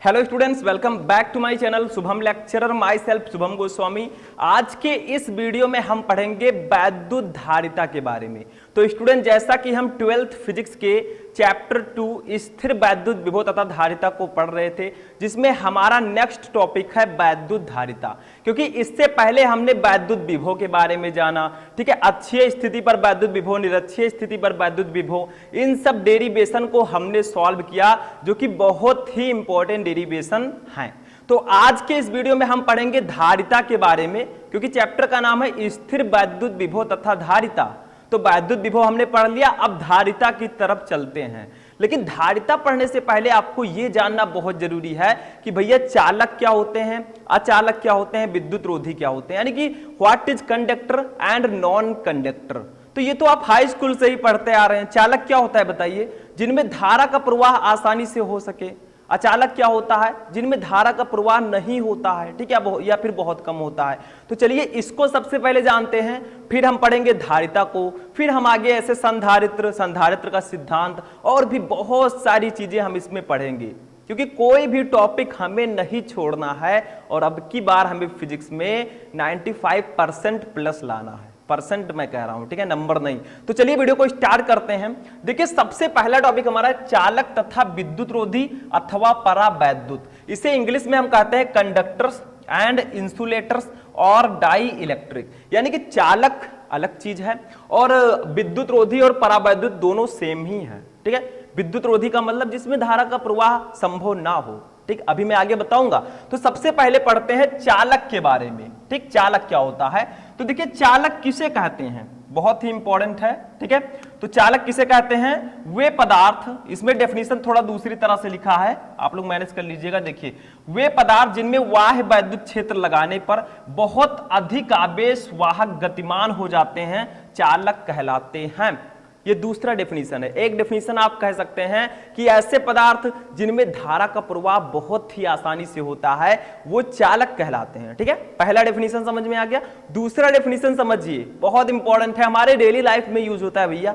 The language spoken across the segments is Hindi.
Hello students, welcome back to my channel Shubham lecturer, myself Shubham Goswami. आज के इस वीडियो में हम पढ़ेंगे वैद्युत धारिता के बारे में। तो स्टूडेंट, जैसा कि हम 12th फिजिक्स के चैप्टर 2 स्थिर वैद्युत विभव तथा धारिता को पढ़ रहे थे, जिसमें हमारा नेक्स्ट टॉपिक है वैद्युत धारिता। क्योंकि इससे पहले हमने वैद्युत विभव के बारे में जाना, ठीक है, अक्षीय स्थिति पर वैद्युत विभव, निरक्षीय स्थिति पर वैद्युत विभव, इन सब डेरिवेशन को हमने सॉल्व किया, जो कि बहुत ही इंपॉर्टेंट डेरिवेशन है। तो आज के इस वीडियो में हम पढ़ेंगे धारिता के बारे में, क्योंकि चैप्टर का नाम है स्थिर वैद्युत विभव तथा धारिता। तो वैद्युत विभव हमने पढ़ लिया, अब धारिता की तरफ चलते हैं। लेकिन धारिता पढ़ने से पहले आपको यह जानना बहुत जरूरी है कि भैया चालक क्या होते हैं, अचालक क्या होते हैं, विद्युत रोधी क्या होते हैं, यानी कि what is conductor and non conductor. तो ये तो आप हाई स्कूल से ही पढ़ते आ रहे हैं। चालक क्या होता है बताइए? जिनमें धारा का प्रवाह आसानी से हो सके। अचालक क्या होता है? जिनमें धारा का प्रवाह नहीं होता है, ठीक है, या फिर बहुत कम होता है। तो चलिए इसको सबसे पहले जानते हैं, फिर हम पढ़ेंगे धारिता को, फिर हम आगे ऐसे संधारित्र का सिद्धांत और भी बहुत सारी चीजें हम इसमें पढ़ेंगे, क्योंकि कोई भी टॉपिक हमें नहीं छोड़ना है। और अब की बार हमें फिजिक्स में 95% प्लस लाना है। परसेंट मैं कह रहा हूं, ठीक है, नंबर नहीं। तो चलिए वीडियो को स्टार्ट करते हैं। देखिए, सबसे पहला टॉपिक हमारा चालक तथा विद्युत रोधी अथवा परावैद्युत। इसे इंग्लिश में हम कहते हैं कंडक्टर्स एंड इंसुलेटर्स और डाई इलेक्ट्रिक। यानी कि चालक अलग चीज है और विद्युत रोधी और परावैद्युत दोनों सेम ही है, ठीक है। विद्युत रोधी का मतलब जिसमें धारा का प्रवाह संभव ना हो, ठीक, अभी मैं आगे बताऊंगा। तो सबसे पहले पढ़ते हैं चालक के बारे में, ठीक, चालक क्या होता है। तो देखिए, चालक किसे कहते हैं, बहुत ही इंपॉर्टेंट है, ठीक है। तो चालक किसे कहते हैं? वे पदार्थ, इसमें डेफिनेशन थोड़ा दूसरी तरह से लिखा है, आप लोग मैनेज कर लीजिएगा। देखिए, वे पदार्थ जिनमें बाह्य वैद्युत क्षेत्र लगाने पर बहुत अधिक आवेश वाहक गतिमान हो जाते हैं, चालक कहलाते हैं। ये दूसरा डेफिनेशन है। एक डेफिनेशन आप कह सकते हैं कि ऐसे पदार्थ जिनमें धारा का प्रवाह बहुत ही आसानी से होता है, वो चालक कहलाते हैं, ठीक है। पहला डेफिनेशन समझ में आ गया। दूसरा डेफिनेशन समझिए, बहुत इंपॉर्टेंट है, हमारे डेली लाइफ में यूज होता है भैया,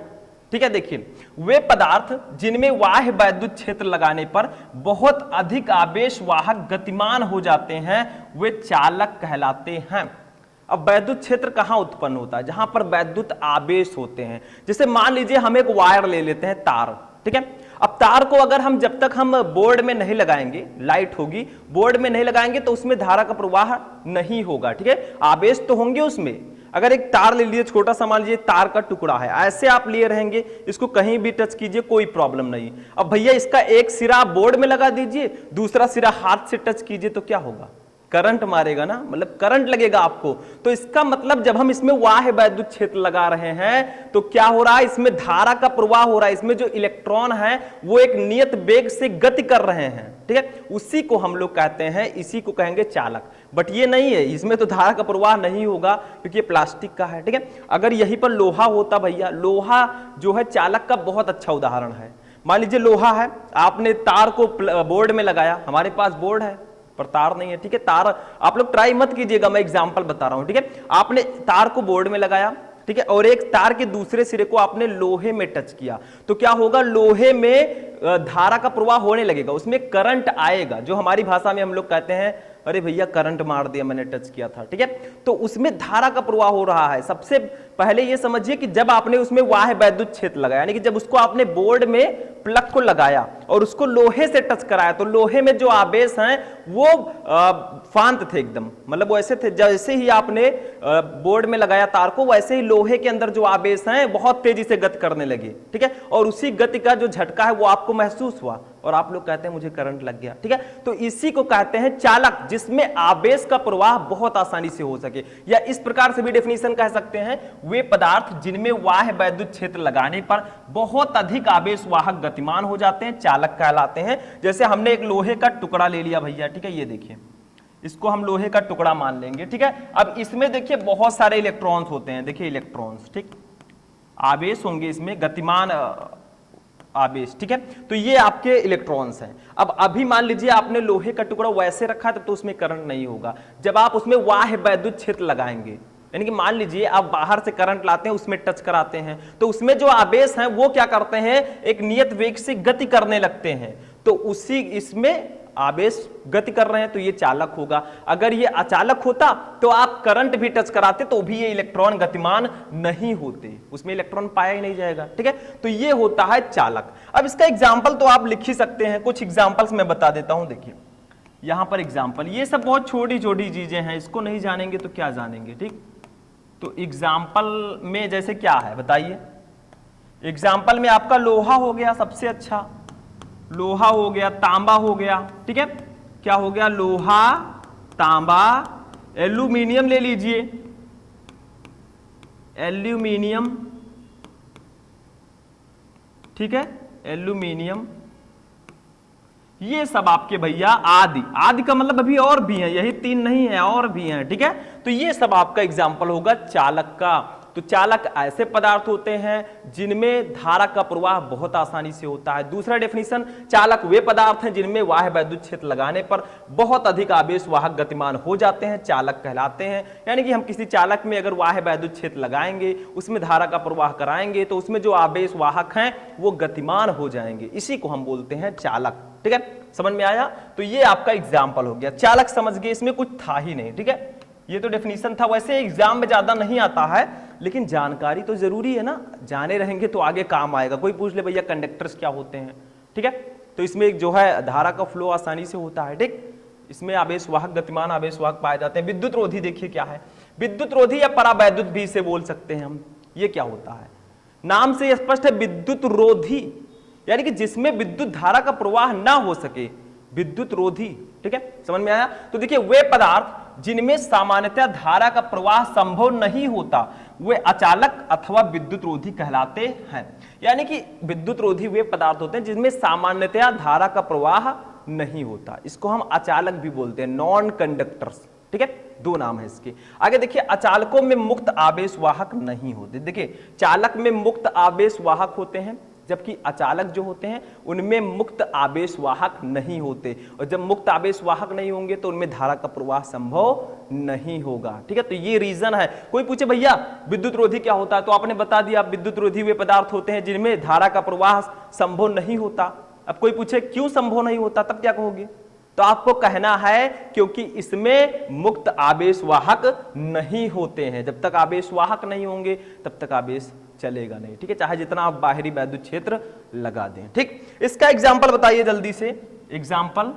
ठीक है। देखिए, वे पदार्थ जिनमें बाह्य वैद्युत क्षेत्र लगाने पर बहुत अधिक आवेश वाहक गतिमान हो जाते हैं, वे चालक कहलाते हैं। अब वैद्युत क्षेत्र कहां उत्पन्न होता है? जहां पर वैद्युत आवेश होते हैं। जैसे मान लीजिए हम एक वायर ले लेते हैं, तार, ठीक है। अब तार को अगर हम जब तक हम बोर्ड में नहीं लगाएंगे, लाइट होगी, बोर्ड में नहीं लगाएंगे तो उसमें धारा का प्रवाह नहीं होगा, ठीक है। आवेश तो होंगे उसमें। अगर एक तार ले लीजिए, छोटा सा मान लीजिए तार का टुकड़ा है, ऐसे आप लिए रहेंगे, इसको कहीं भी टच कीजिए, कोई प्रॉब्लम नहीं। अब भैया इसका एक सिरा बोर्ड में लगा दीजिए, दूसरा सिरा हाथ से टच कीजिए तो क्या होगा? करंट मारेगा ना, मतलब करंट लगेगा आपको। तो इसका मतलब जब हम इसमें बाह्य वैद्युत क्षेत्र लगा रहे हैं तो क्या हो रहा है? इसमें धारा का प्रवाह हो रहा है, इसमें जो इलेक्ट्रॉन है वो एक नियत वेग से गति कर रहे हैं, ठीक है। उसी को हम लोग कहते हैं, इसी को कहेंगे चालक। बट ये नहीं है, इसमें तो धारा का प्रवाह नहीं होगा क्योंकि ये प्लास्टिक का है, ठीक है। अगर यहीं पर लोहा होता भैया, लोहा जो है चालक का बहुत अच्छा उदाहरण है। मान लीजिए लोहा है, आपने तार को बोर्ड में लगाया, हमारे पास बोर्ड है पर तार नहीं है, ठीक है। तार आप लोग ट्राई मत कीजिएगा, मैं एग्जांपल बता रहा हूं, ठीक है। आपने तार को बोर्ड में लगाया, ठीक है, और एक तार के दूसरे सिरे को आपने लोहे में टच किया, तो क्या होगा? लोहे में धारा का प्रवाह होने लगेगा, उसमें करंट आएगा, जो हमारी भाषा में हम लोग कहते हैं अरे भैया करंट मार दिया, मैंने टच किया था, ठीक है। तो उसमें धारा का प्रवाह हो रहा है। सबसे पहले ये समझिए कि जब आपने उसमें बाह्य वैद्युत क्षेत्र लगाया, यानी कि जब उसको आपने बोर्ड में प्लग को लगाया और उसको लोहे से टच कराया, तो लोहे में जो आवेश हैं वो शांत थे एकदम, मतलब वो ऐसे थे, जैसे ही आपने बोर्ड में लगाया तार को, वैसे ही लोहे के अंदर जो आवेश हैं बहुत तेजी से गति करने लगे, ठीक है। और उसी गति का जो झटका है वो आपको महसूस हुआ और आप लोग कहते हैं मुझे करंट लग गया, ठीक है। तो इसी को कहते हैं चालक, जिसमें आवेश का प्रवाह बहुत आसानी से हो सके। या इस प्रकार से भी डेफिनेशन कह सकते हैं, वे पदार्थ जिनमें बाह्य वैद्युत क्षेत्र लगाने पर बहुत अधिक आवेश वाहक गतिमान हो जाते हैं, चालक कहलाते हैं। जैसे हमने एक लोहे का टुकड़ा ले लिया भैया, ठीक है, ये देखिए, इसको हम लोहे का टुकड़ा मान लेंगे, ठीक है। अब इसमें देखिए बहुत सारे इलेक्ट्रॉन्स होते हैं, देखिए इलेक्ट्रॉन्स, ठीक, आवेश होंगे इसमें, गतिमान आवेश, ठीक है। तो ये आपके इलेक्ट्रॉन्स हैं। अब अभी मान लीजिए आपने लोहे का टुकड़ा वैसे रखा तो उसमें करंट नहीं होगा। जब आप उसमें बाह्य वैद्युत क्षेत्र लगाएंगे, यानी कि मान लीजिए आप बाहर से करंट लाते हैं, उसमें टच कराते हैं, तो उसमें जो आवेश हैं वो क्या करते हैं? एक नियत वेग से गति करने लगते हैं। तो उसी इसमें आवेश गति कर रहे हैं तो ये चालक होगा। अगर ये अचालक होता तो आप करंट भी टच कराते तो भी ये इलेक्ट्रॉन गतिमान नहीं होते, उसमें इलेक्ट्रॉन पाया ही नहीं जाएगा। ठीक है, तो ये होता है चालक। अब इसका एग्जाम्पल तो आप लिख ही सकते हैं, कुछ एग्जाम्पल्स मैं बता देता हूं। देखिए यहां पर एग्जाम्पल, ये सब बहुत छोटी छोटी चीजें हैं, इसको नहीं जानेंगे तो क्या जानेंगे। ठीक, तो एग्जाम्पल में जैसे क्या है बताइए। एग्जाम्पल में आपका लोहा हो गया सबसे अच्छा, लोहा हो गया, तांबा हो गया। ठीक है, क्या हो गया, लोहा, तांबा, एल्यूमिनियम ले लीजिए, एल्यूमिनियम। ठीक है, एल्यूमिनियम, ये सब आपके भैया आदि, आदि का मतलब अभी और भी है, यही 3 नहीं है और भी हैं। ठीक है, तो ये सब आपका एग्जाम्पल होगा चालक का। तो चालक ऐसे पदार्थ होते हैं जिनमें धारा का प्रवाह बहुत आसानी से होता है। दूसरा डेफिनेशन, चालक वे पदार्थ हैं जिनमें बाह्य वैद्युत क्षेत्र लगाने पर बहुत अधिक आवेश वाहक गतिमान हो जाते हैं, चालक कहलाते हैं। यानी कि हम किसी चालक में अगर बाह्य वैद्युत क्षेत्र लगाएंगे, उसमें धारा का प्रवाह कराएंगे तो उसमें जो आवेश वाहक हैं वो गतिमान हो जाएंगे, इसी को हम बोलते हैं चालक। ठीक है, समझ में आया। तो ये आपका एग्जाम्पल हो गया, चालक समझ गए, इसमें कुछ था ही नहीं। ठीक है, ये तो डेफिनेशन था, वैसे एग्जाम में ज्यादा नहीं आता है लेकिन जानकारी तो जरूरी है ना, जाने रहेंगे तो आगे काम आएगा। कोई पूछ ले भैया कंडक्टर्स क्या होते हैं, ठीक है, तो इसमें एक जो है धारा का फ्लो आसानी से होता है। ठीक, इसमें आवेश वाहक, गतिमान आवेश वाहक पाए जाते हैं। विद्युत रोधी देखिए क्या है, विद्युत रोधी या परावैद्युत भी इसे बोल सकते हैं हम। ये क्या होता है, नाम से स्पष्ट है, विद्युत रोधी, यानी कि जिसमें विद्युत धारा का प्रवाह ना हो सके, विद्युत रोधी। ठीक है, समझ में आया। तो देखिए वे पदार्थ जिनमें सामान्यतः धारा का प्रवाह संभव नहीं होता वे अचालक अथवा विद्युत रोधी कहलाते हैं। यानी कि विद्युत रोधी वे पदार्थ होते हैं जिनमें सामान्यतः धारा का प्रवाह नहीं होता, इसको हम अचालक भी बोलते हैं, नॉन कंडक्टर्स। ठीक है, 2 नाम है इसके। आगे देखिए, अचालकों में मुक्त आवेश वाहक नहीं होते। देखिए चालक में मुक्त आवेश वाहक होते हैं, जबकि अचालक जो होते हैं उनमें मुक्त आवेश वाहक नहीं होते, और जब मुक्त आवेश वाहक नहीं होंगे तो उनमें धारा का प्रवाह संभव नहीं होगा। ठीक है, तो ये रीजन है। कोई पूछे भैया विद्युत रोधी क्या होता है, तो आपने बता दिया विद्युत रोधी वे पदार्थ होते हैं जिनमें धारा का प्रवाह संभव नहीं होता। अब कोई पूछे क्यों संभव नहीं होता, तब क्या कहोगे, तो आपको कहना है क्योंकि इसमें मुक्त आवेश वाहक नहीं होते हैं। जब तक आवेश वाहक नहीं होंगे तब तक आवेश चलेगा नहीं। ठीक है, चाहे जितना आप बाहरी वैद्युत क्षेत्र लगा दें। ठीक, इसका एग्जाम्पल बताइए जल्दी से। एग्जाम्पल,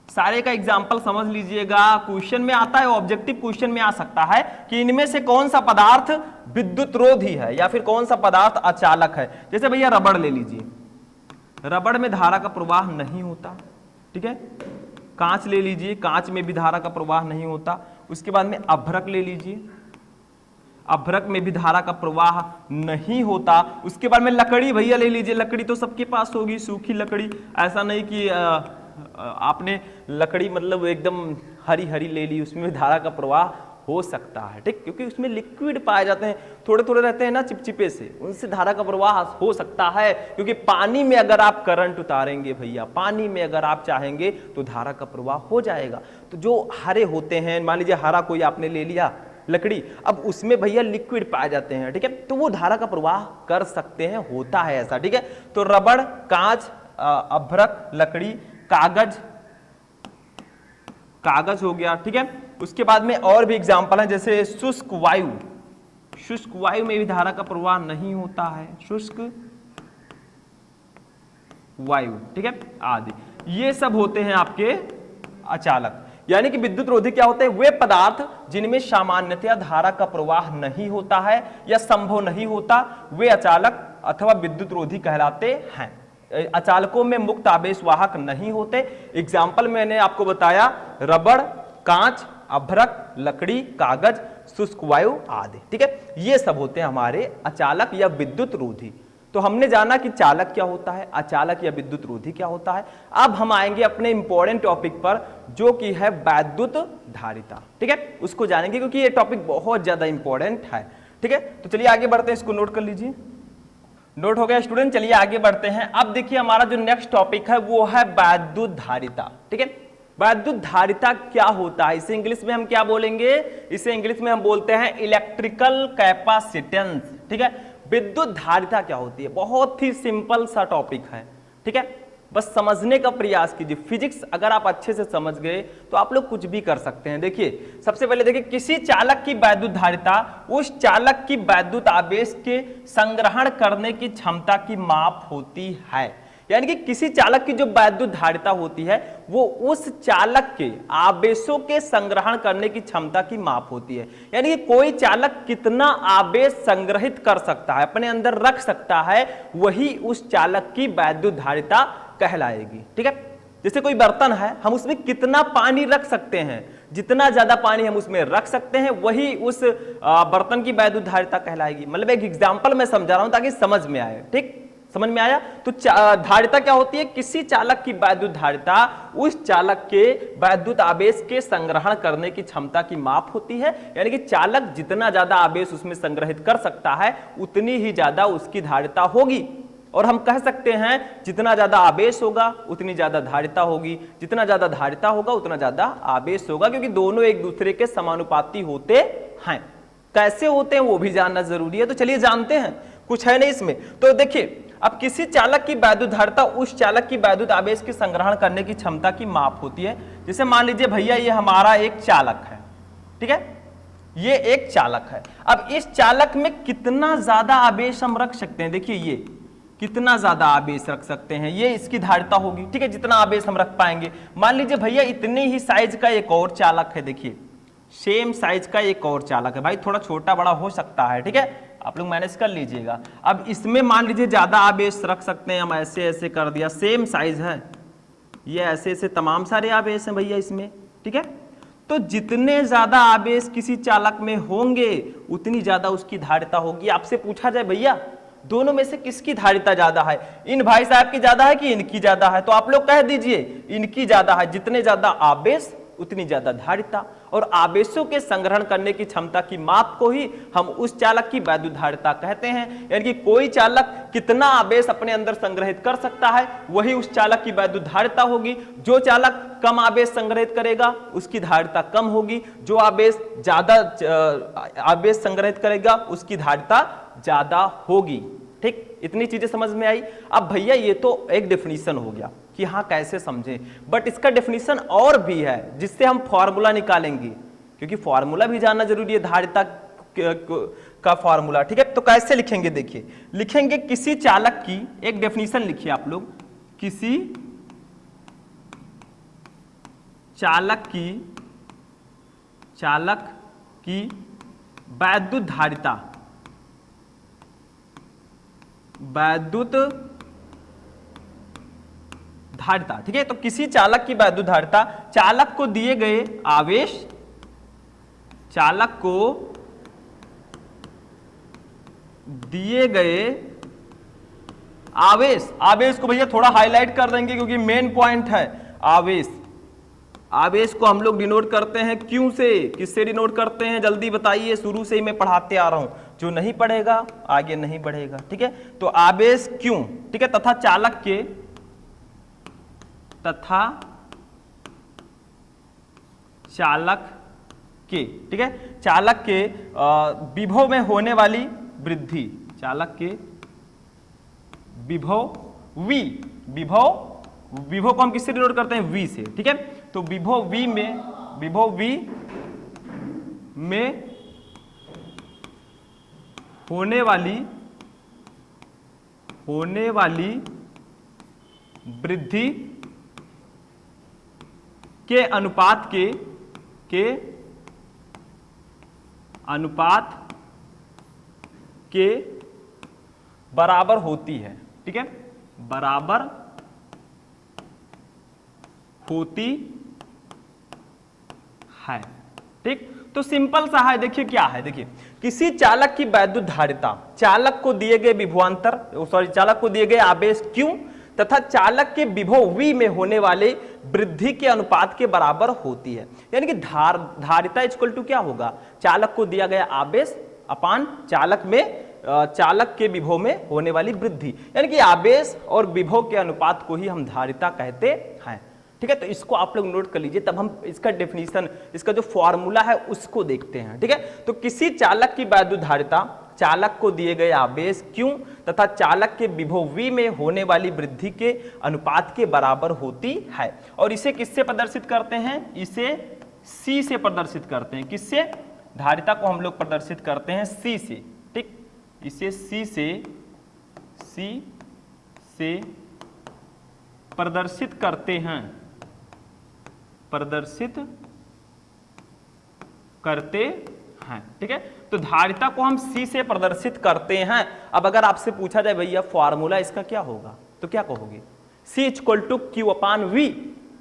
सारे का एग्जाम्पल समझ लीजिएगा, क्वेश्चन में आता है, ऑब्जेक्टिव क्वेश्चन में आ सकता है कि इनमें से कौन सा पदार्थ विद्युत रोधी है या फिर कौन सा पदार्थ अचालक है। जैसे भैया रबड़ ले लीजिए, रबड़ में धारा का प्रवाह नहीं होता। ठीक है, कांच ले लीजिए, कांच में भी धारा का प्रवाह नहीं होता। उसके बाद में अभ्रक ले लीजिए, अभ्रक में भी धारा का प्रवाह नहीं होता। उसके बाद में लकड़ी भैया ले लीजिए, लकड़ी तो सबके पास होगी, सूखी लकड़ी, ऐसा नहीं कि आपने लकड़ी मतलब एकदम हरी हरी ले ली, उसमें भी धारा का प्रवाह हो सकता है। ठीक, क्योंकि उसमें लिक्विड पाए जाते हैं, थोड़े थोड़े रहते हैं ना चिपचिपे से, उनसे धारा का प्रवाह हो सकता है। क्योंकि पानी में अगर आप करंट उतारेंगे भैया, पानी में अगर आप चाहेंगे तो धारा का प्रवाह हो जाएगा। तो जो हरे होते हैं, मान लीजिए हरा कोई आपने ले लिया लकड़ी, अब उसमें भैया लिक्विड पाए जाते हैं। ठीक है, तो वो धारा का प्रवाह कर सकते हैं, होता है ऐसा। ठीक है, तो रबड़, कांच, अभ्रक, लकड़ी, कागज, कागज हो गया। ठीक है, उसके बाद में और भी एग्जाम्पल है, जैसे शुष्क वायु, शुष्क वायु में भी धारा का प्रवाह नहीं होता है, शुष्क वायु। ठीक है, आदि ये सब होते हैं आपके अचालक। यानी कि विद्युत रोधी क्या होते हैं, वे पदार्थ जिनमें सामान्यतया धारा का प्रवाह नहीं होता है या संभव नहीं होता, वे अचालक अथवा विद्युत रोधी कहलाते हैं। अचालकों में मुक्त आवेश वाहक नहीं होते। एग्जाम्पल मैंने आपको बताया, रबड़, कांच, अभ्रक, लकड़ी, कागज, शुष्क वायु आदि। ठीक है, ये सब होते हैं हमारे अचालक या विद्युत रोधी। तो हमने जाना कि चालक क्या होता है, अचालक या विद्युत रोधी क्या होता है। अब हम आएंगे अपने इंपॉर्टेंट टॉपिक पर जो कि है वैद्युत धारिता। ठीक है, उसको जानेंगे क्योंकि ये टॉपिक बहुत ज्यादा इंपॉर्टेंट है। ठीक है, तो चलिए आगे बढ़ते हैं, इसको नोट कर लीजिए। नोट हो गया स्टूडेंट, चलिए आगे बढ़ते हैं। अब देखिए हमारा जो नेक्स्ट टॉपिक है वो है वैद्युत धारिता। ठीक है, वैद्युत धारिता क्या होता है, इसे इंग्लिश में हम क्या बोलेंगे, इसे इंग्लिश में हम बोलते हैं इलेक्ट्रिकल कैपेसिटेंस। ठीक है, विद्युत धारिता क्या होती है, बहुत ही सिंपल सा टॉपिक है। ठीक है, बस समझने का प्रयास कीजिए। फिजिक्स अगर आप अच्छे से समझ गए तो आप लोग कुछ भी कर सकते हैं। देखिए सबसे पहले देखिए, किसी चालक की वैद्युत धारिता उस चालक की वैद्युत आवेश के संग्रहण करने की क्षमता की माप होती है। यानी कि किसी चालक की जो वैद्युत धारिता होती है वो उस चालक के आवेशों के संग्रहण करने की क्षमता की माप होती है। यानी कि कोई चालक कितना आवेश संग्रहित कर सकता है, अपने अंदर रख सकता है, वही उस चालक की वैद्युत धारिता कहलाएगी। ठीक है, जैसे कोई बर्तन है, हम उसमें कितना पानी रख सकते हैं, जितना ज्यादा पानी हम उसमें रख सकते हैं वही उस बर्तन की वैद्युत धारिता कहलाएगी। मतलब एक एग्जांपल मैं समझा रहा हूं ताकि समझ में आए। ठीक, समझ में आया? तो धारिता क्या होती है? किसी चालक की वैद्युत धारिता उस चालक के वैद्युत आवेश के संग्रहण करने की क्षमता की माप होती है। यानी कि चालक जितना ज्यादा आवेश उसमें संग्रहित कर सकता है उतनी ही ज्यादा उसकी धारिता होगी। और हम कह सकते हैं जितना ज्यादा आवेश होगा उतनी ज्यादा धारिता होगी, जितना ज्यादा धारिता होगा उतना ज्यादा आवेश होगा, क्योंकि दोनों एक दूसरे के समानुपाती होते हैं। कैसे होते हैं वो भी जानना जरूरी है, तो चलिए जानते हैं। कुछ है नहीं इसमें। तो देखिए, अब किसी चालक की वैद्युत धारिता उस चालक की वैद्युत आवेश के संग्रहण करने की क्षमता की माप होती है। जैसे मान लीजिए भैया ये हमारा एक चालक है, ठीक है, ये एक चालक है। अब इस चालक में कितना ज्यादा आवेश हम रख सकते हैं? देखिए ये कितना ज्यादा आवेश रख सकते हैं, ये इसकी धारिता होगी। ठीक है, जितना आवेश हम रख पाएंगे। मान लीजिए भैया इतने ही साइज का एक और चालक है, देखिए सेम साइज का एक और चालक है। भाई थोड़ा छोटा बड़ा हो सकता है, ठीक है, आप लोग मैनेज कर लीजिएगा। अब इसमें मान लीजिए ज्यादा आवेश रख सकते हैं हम, ऐसे ऐसे कर दिया, सेम साइज है, ये ऐसे ऐसे तमाम सारे आवेश हैं भैया इसमें। ठीक है, तो जितने ज्यादा आवेश किसी चालक में होंगे उतनी ज्यादा उसकी धारिता होगी। आपसे पूछा जाए भैया दोनों में से किसकी धारिता ज्यादा है, इन भाई साहब की ज्यादा है कि इनकी ज्यादा है, तो आप लोग कह दीजिए इनकी ज्यादा है। जितने ज्यादा आवेश उतनी ज्यादा धारिता, और आवेशों के संग्रहण करने की क्षमता की माप को ही हम उस चालक की वैद्युत धारिता कहते हैं। यानी कि कोई चालक कितना आवेश अपने अंदर संग्रहित कर सकता है वही उस चालक की वैद्युत धारिता होगी। जो चालक कम आवेश संग्रहित करेगा उसकी धारिता कम होगी, जो आवेश ज्यादा आवेश संग्रहित करेगा उसकी धारिता ज्यादा होगी। ठीक, इतनी चीजें समझ में आई। अब भैया ये तो एक डेफिनेशन हो गया कि हाँ कैसे समझें, बट इसका डेफिनेशन और भी है जिससे हम फॉर्मूला निकालेंगे, क्योंकि फॉर्मूला भी जानना जरूरी है, धारिता का फॉर्मूला। ठीक है, तो कैसे लिखेंगे? देखिए लिखेंगे किसी चालक की, एक डेफिनेशन लिखिए आप लोग, किसी चालक की वैद्युत धारिता, वैद्युत धारिता। ठीक है, तो किसी चालक की वैद्युत धारिता, चालक को दिए गए आवेश, चालक को दिए गए आवेश, आवेश को भैया थोड़ा हाईलाइट कर देंगे क्योंकि मेन पॉइंट है आवेश। आवेश को हम लोग डिनोट करते हैं क्यों से, किससे डिनोट करते हैं जल्दी बताइए, शुरू से ही मैं पढ़ाते आ रहा हूं, जो नहीं पढ़ेगा आगे नहीं बढ़ेगा। ठीक है, तो आवेश क्यों, ठीक है, तथा चालक के, ठीक है, चालक के विभव में होने वाली वृद्धि, चालक के विभव को हम किससे डिनोट करते हैं? V से। ठीक है, तो विभव V में होने वाली वृद्धि के अनुपात के बराबर होती है। ठीक है, बराबर होती है। ठीक, तो सिंपल सा है। देखिए क्या है, देखिए किसी चालक की वैद्युत धारिता, चालक को दिए गए विभवांतर, चालक को दिए गए आवेश Q तथा चालक के विभव V में होने वाले वृद्धि के अनुपात के बराबर होती है। यानी कि धारिता इक्वल टू क्या होगा? चालक को दिया गया आवेश अपान चालक के विभव में होने वाली वृद्धि, यानी कि आवेश और विभव के अनुपात को ही हम धारिता कहते हैं। ठीक है, तो इसको आप लोग नोट कर लीजिए, तब हम इसका डेफिनेशन, इसका जो फॉर्मूला है उसको देखते हैं। ठीक है, तो किसी चालक की वैद्युत धारिता, चालक को दिए गए आवेश Q तथा चालक के विभव V में होने वाली वृद्धि के अनुपात के बराबर होती है। और इसे किससे प्रदर्शित करते हैं? इसे C से प्रदर्शित करते हैं। किससे? धारिता को हम लोग प्रदर्शित करते हैं C से। ठीक, इसे C से प्रदर्शित करते हैं, प्रदर्शित करते हैं। ठीक है, तो धारिता को हम C से प्रदर्शित करते हैं। अब अगर आपसे पूछा जाए भैया फॉर्मूला इसका क्या होगा, तो क्या कहोगे? C = Q/V,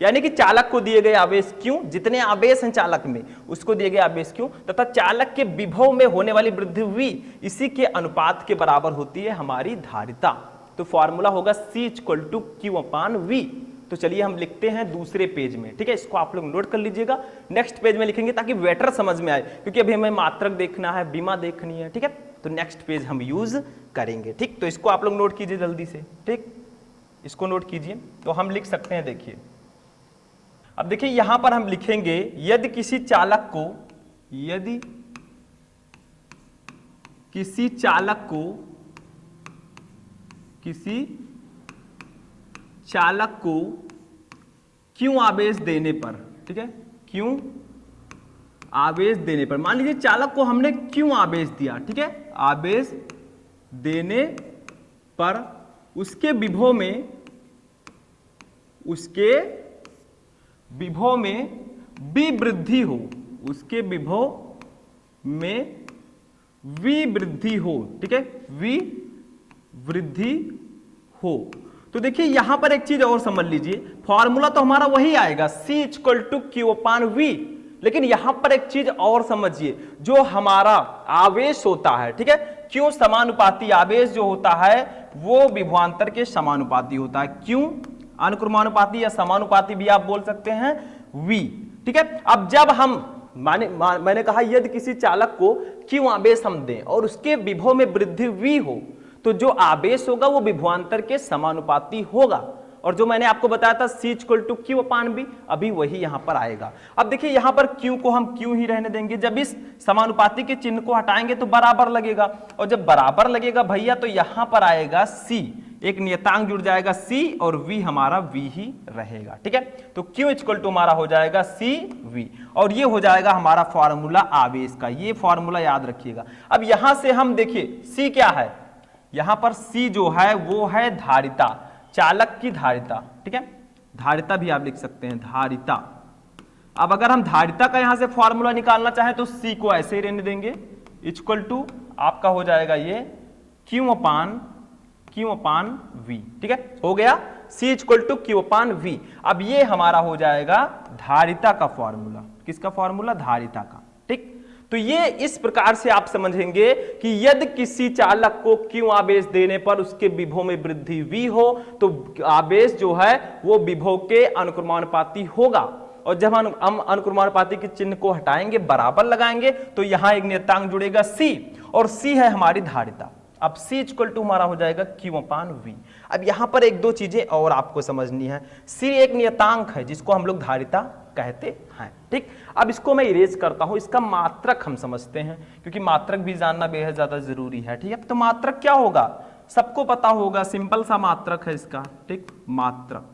यानी कि चालक को दिए गए आवेश Q, जितने आवेश हैं चालक में उसको दिए गए आवेश Q तथा चालक के विभव में होने वाली वृद्धि V, इसी के अनुपात के बराबर होती है हमारी धारिता। तो फॉर्मूला होगा C = Q/V। तो चलिए हम लिखते हैं दूसरे पेज में। ठीक है, इसको आप लोग नोट कर लीजिएगा, नेक्स्ट पेज में लिखेंगे ताकि बेटर समझ में आए, क्योंकि अभी हमें मात्रक देखना है, बीमा देखनी है। ठीक है, तो नेक्स्ट पेज हम यूज करेंगे। ठीक, तो इसको आप लोग नोट कीजिए जल्दी से। ठीक, इसको नोट कीजिए। तो हम लिख सकते हैं, देखिए अब देखिए यहां पर हम लिखेंगे यदि किसी चालक को क्यों आवेश देने पर, ठीक है, क्यों आवेश देने पर, मान लीजिए चालक को हमने क्यों आवेश दिया, ठीक है, आवेश देने पर उसके विभव में भी वृद्धि हो, उसके विभव में भी वृद्धि हो, ठीक है, भी वृद्धि हो। तो देखिए यहां पर एक चीज और समझ लीजिए, फॉर्मूला तो हमारा वही आएगा C = Q/V, लेकिन यहां पर एक चीज और समझिए, जो हमारा आवेश होता है, ठीक है, क्यों समानुपाती आवेश जो होता है वो विभवांतर के समानुपाती होता है। क्यों अनुक्रमानुपाती या समानुपाती भी आप बोल सकते हैं, V। ठीक है, अब जब हम मैंने कहा यदि किसी चालक को क्यों आवेश हम दें और उसके विभव में वृद्धि V हो, तो जो आवेश होगा वो विभवांतर के समानुपाती होगा। और जो मैंने आपको बताया था C = Q/V, अभी वही यहां पर आएगा। अब देखिए यहां पर Q को हम Q ही रहने देंगे, जब इस समानुपाती के चिन्ह को हटाएंगे तो बराबर लगेगा, और जब बराबर लगेगा भैया तो यहां पर आएगा C, एक नियतांक जुड़ जाएगा C, और V हमारा V ही रहेगा। ठीक है, तो Q = हमारा हो जाएगा CV, और ये हो जाएगा हमारा फॉर्मूला आवेश का। ये फॉर्मूला याद रखिएगा। अब यहां से हम देखिए C क्या है, यहां पर C जो है वो है धारिता, चालक की धारिता। ठीक है, धारिता भी आप लिख सकते हैं, धारिता। अब अगर हम धारिता का यहां से फॉर्मूला निकालना चाहें तो C को ऐसे ही रहने देंगे, = आपका हो जाएगा ये Q/V। ठीक है, हो गया C = Q/V। अब ये हमारा हो जाएगा धारिता का फॉर्मूला। किसका फॉर्मूला? धारिता का। ठीक, तो ये इस प्रकार से आप समझेंगे कि यदि किसी चालक को क्यों आवेश देने पर उसके विभव में वृद्धि V हो, तो आवेश जो है वो विभव के अनुक्रमानुपाती होगा, और जब हम अनुक्रमानुपाती के चिन्ह को हटाएंगे, बराबर लगाएंगे, तो यहां एक नियतांक जुड़ेगा C, और C है हमारी धारिता। अब C = हमारा हो जाएगा Q/V। अब यहां पर एक दो चीजें और आपको समझनी है। C एक नियतांक है जिसको हम लोग धारिता कहते हैं। ठीक, अब इसको मैं इरेज करता हूं, इसका मात्रक हम समझते हैं, क्योंकि मात्रक भी जानना बेहद ज्यादा जरूरी है। ठीक है, तो मात्रक क्या होगा सबको पता होगा, सिंपल सा मात्रक है इसका। ठीक, मात्रक,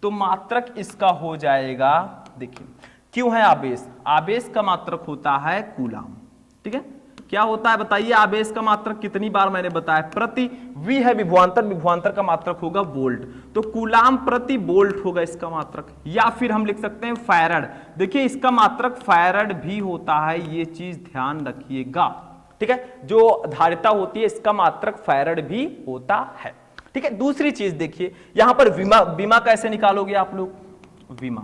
तो मात्रक इसका हो जाएगा, देखिए क्यों है आवेश, आवेश का मात्रक होता है कूलाम। ठीक है, क्या होता है बताइए, आवेश का मात्रक कितनी बार मैंने बताया, प्रति, V है विभवांतर, विभवांतर का मात्रक होगा वोल्ट, तो कूलाम प्रति वोल्ट होगा इसका मात्रक। या फिर हम लिख सकते हैं फैरड, देखिए इसका मात्रक फैरड भी होता है, ये चीज ध्यान रखिएगा। ठीक है, जो धारिता होती है इसका मात्रक फैरड भी होता है। ठीक है, दूसरी चीज देखिए यहां पर विमा कैसे निकालोगे आप लोग, विमा,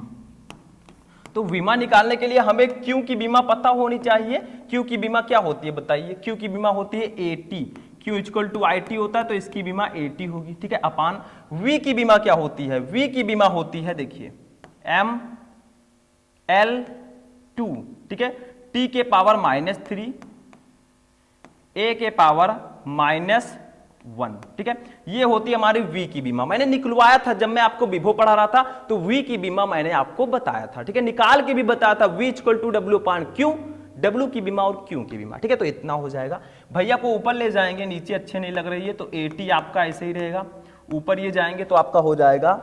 तो विमा निकालने के लिए हमें Q की विमा पता होनी चाहिए। Q की विमा क्या होती है बताइए, Q की विमा होती है AT, Q = IT होता है, तो इसकी विमा AT होगी। ठीक है, अपान V की विमा क्या होती है, V की विमा होती है देखिए ML2, ठीक है, T के पावर -3 A के पावर -1। ठीक है, ये होती है हमारी V की बीमा। मैंने निकलवाया था जब मैं आपको विभव पढ़ा रहा था, तो V की बीमा मैंने आपको बताया था। ठीक है, निकाल के भी बताया था, V = W/Q, W की बीमा और Q की बीमा, ठीक है। तो इतना हो जाएगा। भैया को ऊपर ले जाएंगे, नीचे अच्छे नहीं लग रही है, तो 80 आपका ऐसे ही रहेगा। ऊपर ये जाएंगे तो आपका हो जाएगा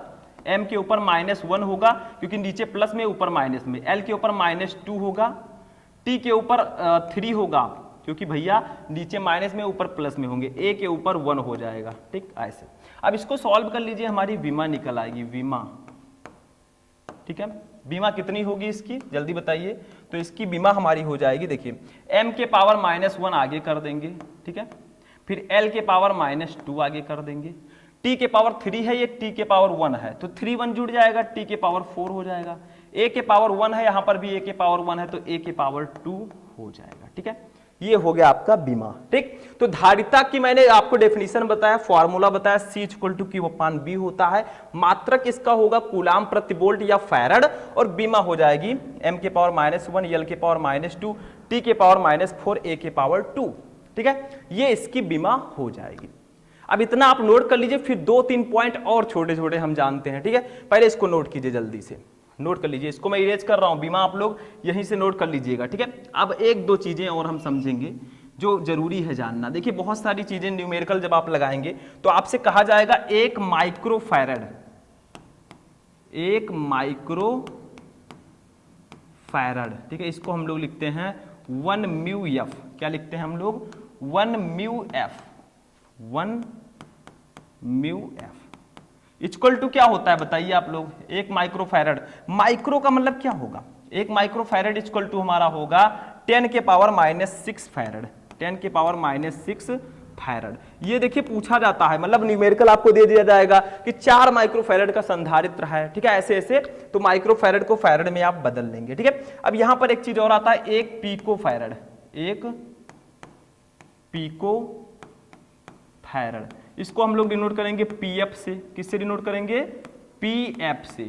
M के ऊपर -1 होगा क्योंकि नीचे प्लस में ऊपर माइनस में, L के ऊपर -2 होगा, T के ऊपर 3 होगा क्योंकि भैया नीचे माइनस में ऊपर प्लस में होंगे, A के ऊपर 1 हो जाएगा, ठीक ऐसे। अब इसको सॉल्व कर लीजिए, हमारी बीमा निकल आएगी, बीमा, ठीक है। बीमा कितनी होगी इसकी, जल्दी बताइए। तो इसकी बीमा हमारी हो जाएगी, देखिए M के पावर -1 आगे कर देंगे, ठीक है। फिर L के पावर -2 आगे कर देंगे, T के पावर 3 है, ये T के पावर 1 है, तो 3 1 जुड़ जाएगा, T के पावर 4 हो जाएगा। A के पावर 1 है, यहाँ पर भी A के पावर 1 है, तो A के पावर 2 हो जाएगा, ठीक है। ये हो गया आपका बीमा, ठीक। तो धारिता की मैंने आपको डेफिनेशन बताया, फॉर्मूला बताया, C = Q/B होता है। मात्रक इसका होगा कूलाम प्रति वोल्ट या फैरड, और बीमा हो जाएगी M के पावर -1, L के पावर -2, T के पावर -4, A के पावर 2, ठीक है। ये इसकी बीमा हो जाएगी। अब इतना आप नोट कर लीजिए, फिर 2-3 पॉइंट और छोटे छोटे हम जानते हैं, ठीक है। पहले इसको नोट कीजिए, जल्दी से नोट कर लीजिए, इसको मैं इरेज कर रहा हूं, बीमा आप लोग यहीं से नोट कर लीजिएगा, ठीक है। अब 1-2 चीजें और हम समझेंगे जो जरूरी है जानना। देखिए बहुत सारी चीजें न्यूमेरिकल जब आप लगाएंगे तो आपसे कहा जाएगा 1 माइक्रोफैरड, 1 माइक्रोफैरड, ठीक है। इसको हम लोग लिखते हैं 1 μF, क्या लिखते हैं हम लोग, 1 μF, 1 μF इक्वल टू क्या होता है बताइए आप लोग, 1 माइक्रोफैरड, माइक्रो का मतलब क्या होगा, 1 माइक्रोफैरड इक्वल टू हमारा होगा 10 के पावर -6 फैरड, 10 के पावर -6 फैरड। ये देखिए पूछा जाता है, मतलब न्यूमेरिकल आपको दे दिया जाएगा कि 4 माइक्रोफैरड का संधारित्र है, ठीक है, ऐसे ऐसे, तो माइक्रोफैरड को फैरड में आप बदल लेंगे, ठीक है। अब यहां पर एक चीज और आता है, 1 पिकोफैरड, 1 पिकोफैरड, इसको हम लोग डिनोट करेंगे PF से, किससे डिनोट करेंगे, PF से,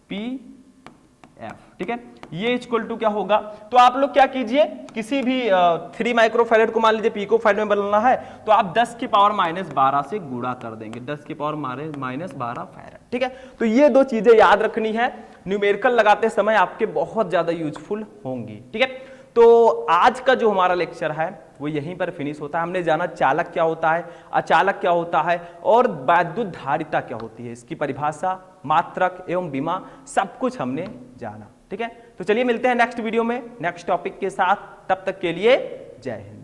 PF, ठीक है। ये इक्वल टू क्या होगा, तो आप लोग क्या कीजिए, किसी भी 3 माइक्रोफैरड को मान लीजिए पिकोफैरड में बदलना है, तो आप 10 की पावर -12 से गुणा कर देंगे, 10 की पावर -12 फैरड, ठीक है। तो ये 2 चीजें याद रखनी है, न्यूमेरिकल लगाते समय आपके बहुत ज्यादा यूजफुल होंगी, ठीक है। तो आज का जो हमारा लेक्चर है वो यहीं पर फिनिश होता है। हमने जाना चालक क्या होता है, अचालक क्या होता है, और वैद्युत धारिता क्या होती है, इसकी परिभाषा, मात्रक एवं बीमा, सब कुछ हमने जाना, ठीक है। तो चलिए मिलते हैं नेक्स्ट वीडियो में नेक्स्ट टॉपिक के साथ, तब तक के लिए जय हिंद।